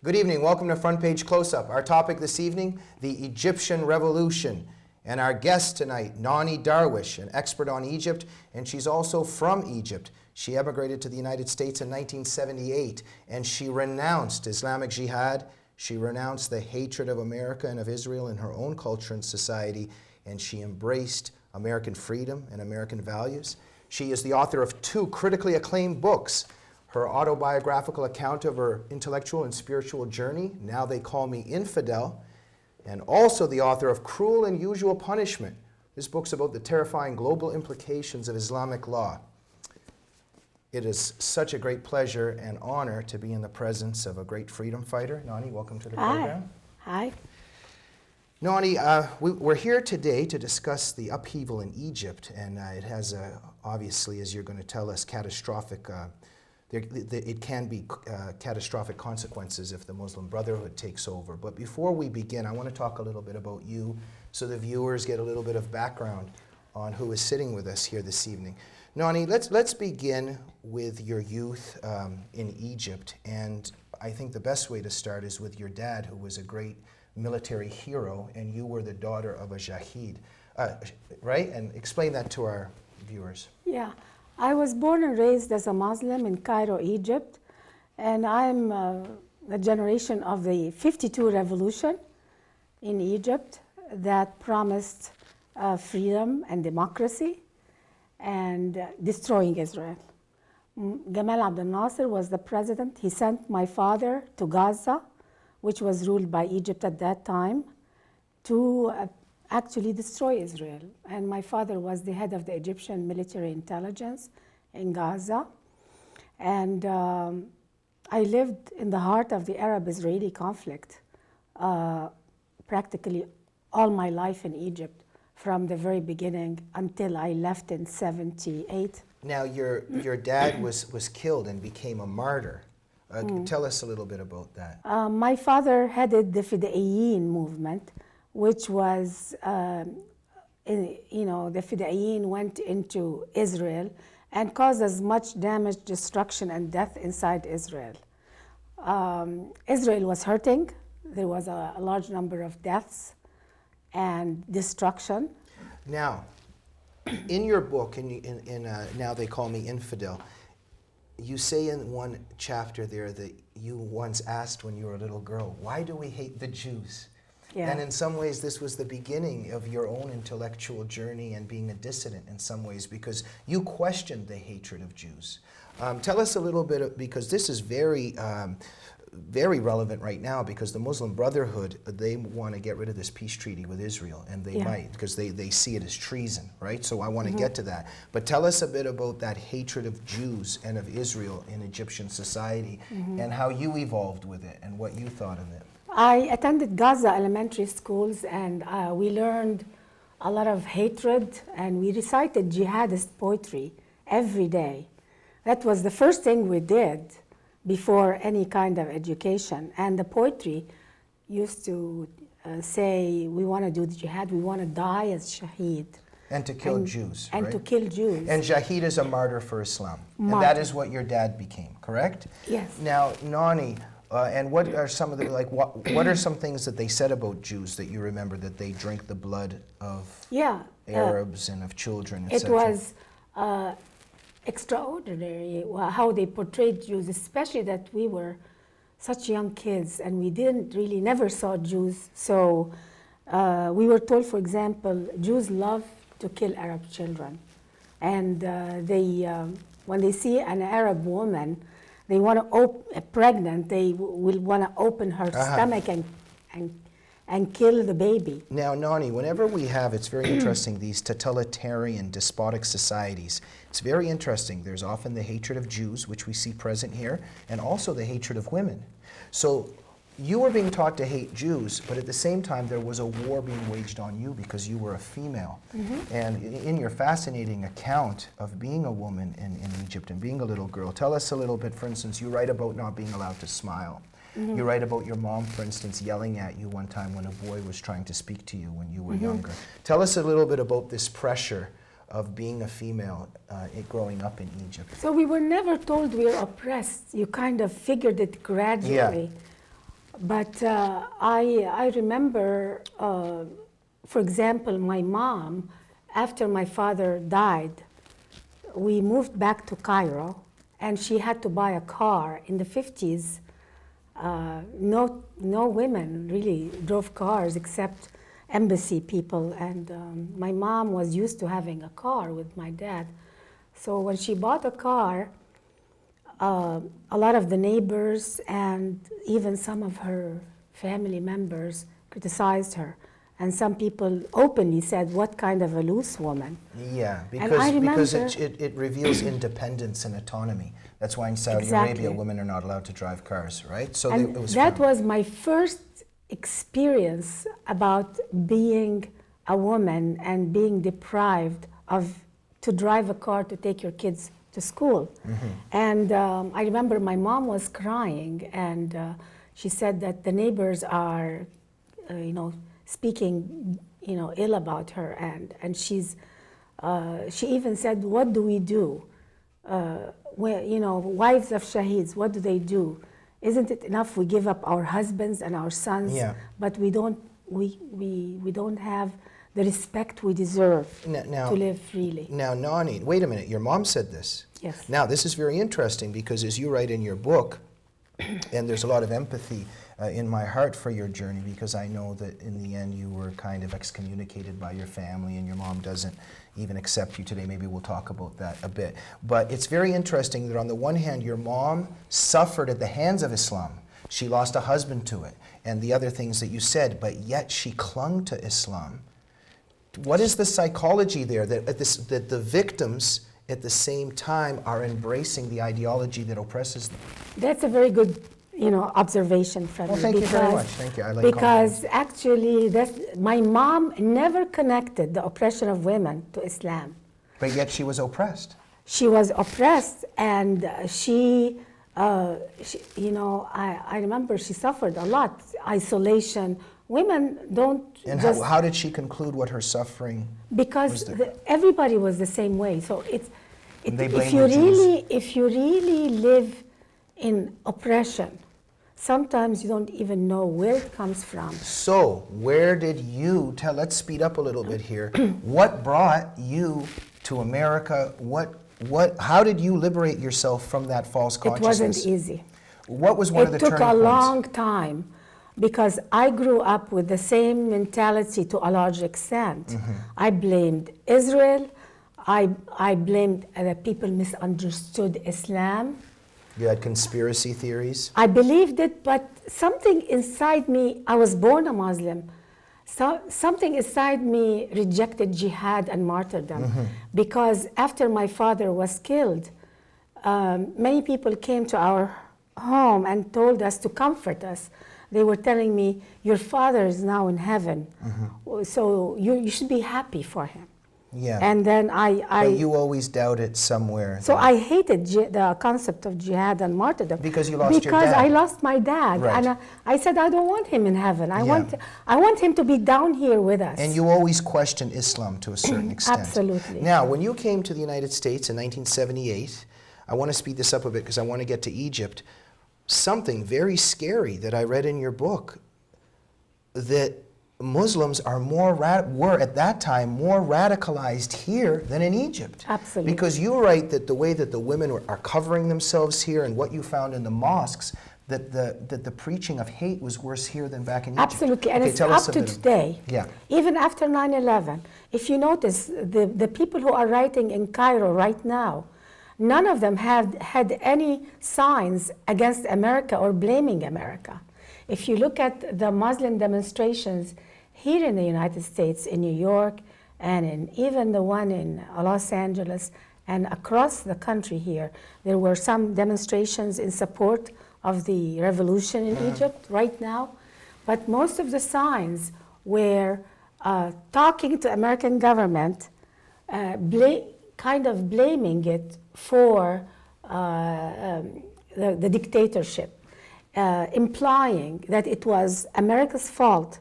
Good evening. Welcome to Front Page Close-Up. Our topic this evening, the Egyptian Revolution. And our guest tonight, Nonie Darwish, an expert on Egypt, and she's also from Egypt. She emigrated to the United States in 1978, and she renounced Islamic Jihad. She renounced the hatred of America and of Israel in her own culture and society, and she embraced American freedom and American values. She is the author of 2 critically acclaimed books. Her autobiographical account of her intellectual and spiritual journey, Now They Call Me Infidel, and also the author of Cruel and Usual Punishment. This book's about the terrifying global implications of Islamic law. It is such a great pleasure and honor to be in the presence of a great freedom fighter. Nonie, welcome to the program. Hi. Nonie, we're here today to discuss the upheaval in Egypt, and it has, obviously, as you're going to tell us, catastrophic it can be catastrophic consequences if the Muslim Brotherhood takes over. But before we begin, I want to talk a little bit about you so the viewers get a little bit of background on who is sitting with us here this evening. Nonie, let's begin with your youth in Egypt. And I think the best way to start is with your dad, who was a great military hero, and you were the daughter of a Shahid, right? And explain that to our viewers. Yeah. I was born and raised as a Muslim in Cairo, Egypt, and I'm the generation of the 52 revolution in Egypt that promised freedom and democracy and destroying Israel. Gamal Abdel Nasser was the president. He sent my father to Gaza, which was ruled by Egypt at that time, to actually destroy Israel. And my father was the head of the Egyptian military intelligence in Gaza. And I lived in the heart of the Arab-Israeli conflict practically all my life in Egypt from the very beginning until I left in 78. Now, your dad was killed and became a martyr. Tell us a little bit about that. My father headed the Fidaiyin movement, which was, the Fidaiyin went into Israel and caused as much damage, destruction, and death inside Israel. Israel was hurting. There was a large number of deaths and destruction. Now, in your book, Now They Call Me Infidel, you say in one chapter there that you once asked when you were a little girl, why do we hate the Jews? Yeah. And in some ways, this was the beginning of your own intellectual journey and being a dissident in some ways, because you questioned the hatred of Jews. Tell us a little bit, because this is very relevant right now, because the Muslim Brotherhood, they want to get rid of this peace treaty with Israel, and they might, because they see it as treason, right? So I want to get to that. But tell us a bit about that hatred of Jews and of Israel in Egyptian society, and how you evolved with it, and what you thought of it. I attended Gaza elementary schools, and we learned a lot of hatred, and we recited jihadist poetry every day. That was the first thing we did before any kind of education. And the poetry used to say, we want to do the jihad, we want to die as Shahid. And to kill Jews, and right? to kill Jews. And Shahid is a martyr for Islam. Martyr. And that is what your dad became, correct? Yes. Now, Nonie, and what are some of the, what are some things that they said about Jews that you remember, that they drink the blood of Arabs and of children, etc.? It was extraordinary how they portrayed Jews, especially that we were such young kids and we never saw Jews. So we were told, for example, Jews love to kill Arab children. And when they see an Arab woman, they want to pregnant, they will want to open her stomach and kill the baby. Now, Nonie, whenever we have, it's very interesting, these totalitarian, despotic societies, it's very interesting. There's often the hatred of Jews, which we see present here, and also the hatred of women. So you were being taught to hate Jews, but at the same time, there was a war being waged on you because you were a female. And in your fascinating account of being a woman in Egypt and being a little girl, tell us a little bit, for instance, you write about not being allowed to smile. You write about your mom, for instance, yelling at you one time when a boy was trying to speak to you when you were younger. Tell us a little bit about this pressure of being a female growing up in Egypt. So we were never told we were oppressed. You kind of figured it gradually. But I remember, for example, my mom, after my father died, we moved back to Cairo, and she had to buy a car. In the 50s, no women really drove cars except embassy people, and my mom was used to having a car with my dad. So when she bought a car, a lot of the neighbors and even some of her family members criticized her. And some people openly said, what kind of a loose woman? Yeah, And I because remember- it reveals independence and autonomy. That's why in Saudi Exactly. Arabia, women are not allowed to drive cars, right? So And it was that frowned. was my first experience about being a woman and being deprived of to drive a car to take your kids to school. And I remember my mom was crying, and she said that the neighbors are, speaking, ill about her, and she's. She even said, "What do we do? Wives of shaheeds, what do they do? Isn't it enough we give up our husbands and our sons, Yeah. but we don't have the respect we deserve Now- to live freely?" Now, Nonie, wait a minute. Your mom said this. Yes. Now, this is very interesting because as you write in your book, and there's a lot of empathy in my heart for your journey because I know that in the end you were kind of excommunicated by your family and your mom doesn't even accept you today. Maybe we'll talk about that a bit. But it's very interesting that on the one hand, your mom suffered at the hands of Islam. She lost a husband to it and the other things that you said, but yet she clung to Islam. What is the psychology there that the victims at the same time are embracing the ideology that oppresses them? That's a very good, observation from Well, you. thank you very much. Thank you. I like Because actually, my mom never connected the oppression of women to Islam. But yet she was oppressed. She was oppressed, and I remember she suffered a lot, isolation. Women don't And just how did she conclude what her suffering because was there? everybody was the same way. So And they if blame you the Jews. if you really live in oppression, sometimes you don't even know where it comes from. So, where did you let's speed up a little bit here. What brought you to America? How did you liberate yourself from that false It consciousness? wasn't easy. What was one of the It took turning a points? long time because I grew up with the same mentality to a large extent. Mm-hmm. I blamed Israel. I blamed that people misunderstood Islam. You had conspiracy theories? I believed it, but something inside me, I was born a Muslim, so something inside me rejected jihad and martyrdom. Because after my father was killed, many people came to our home and told us to comfort us. They were telling me, your father is now in heaven, so you should be happy for him. Yeah. And then But you always doubted somewhere. so I hated the concept of jihad and martyrdom. Because you lost your Because dad. I lost my dad. Right. And I said, I don't want him in heaven. I Yeah. want him to be down here with us. And you always questioned Islam to a certain extent. Absolutely. Now, when you came to the United States in 1978, I want to speed this up a bit because I want to get to Egypt. Something very scary that I read in your book, that Muslims are were at that time more radicalized here than in Egypt. Absolutely. Because you write that the way that the women are covering themselves here and what you found in the mosques, that the preaching of hate was worse here than back in Egypt. Absolutely. And Okay, it's tell us up a to bit today. Yeah. Even after 9/11, if you notice, the people who are writing in Cairo right now, none of them had any signs against America or blaming America. If you look at the Muslim demonstrations here in the United States, in New York, and in even the one in Los Angeles, and across the country here, there were some demonstrations in support of the revolution in Egypt right now. But most of the signs were talking to American government, kind of blaming it for the dictatorship, implying that it was America's fault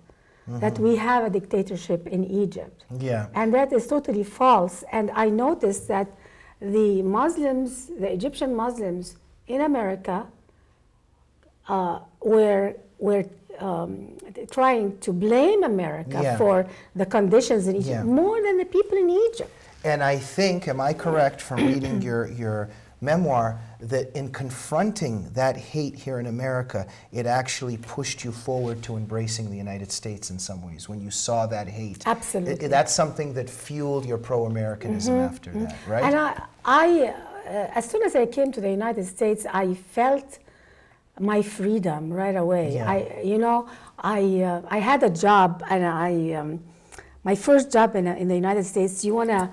that we have a dictatorship in Egypt. Yeah. And that is totally false. And I noticed that the Muslims, the Egyptian Muslims in America, were were trying to blame America Yeah. for the conditions in Egypt Yeah. more than the people in Egypt. And I think, am I correct from reading your memoir, that in confronting that hate here in America, it actually pushed you forward to embracing the United States in some ways, when you saw that hate? Absolutely. That's something that fueled your pro-Americanism after that, right? And I as soon as I came to the United States, I felt my freedom right away. Yeah. I had a job, and my first job in the United States, you want to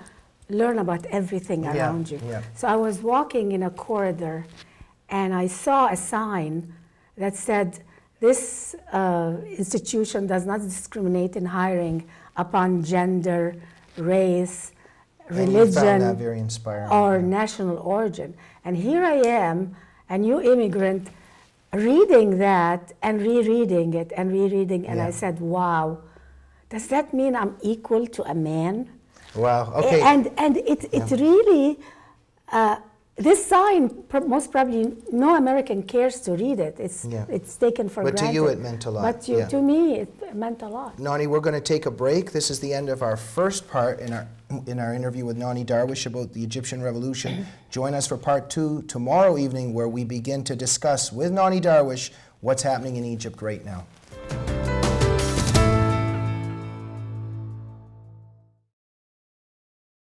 learn about everything around you. Yeah. So I was walking in a corridor, and I saw a sign that said, this institution does not discriminate in hiring upon gender, race, And you found that religion, very inspiring. or Yeah. national origin. And here I am, a new immigrant, reading that and rereading it and rereading, and Yeah. I said, wow, does that mean I'm equal to a man? Wow, okay. And it really, this sign, most probably no American cares to read it. It's taken for But granted. to you it meant a lot. But Yeah. to me, it meant a lot. Nonie, we're going to take a break. This is the end of our first part in our interview with Nonie Darwish about the Egyptian Revolution. Join us for part 2 tomorrow evening, where we begin to discuss with Nonie Darwish what's happening in Egypt right now.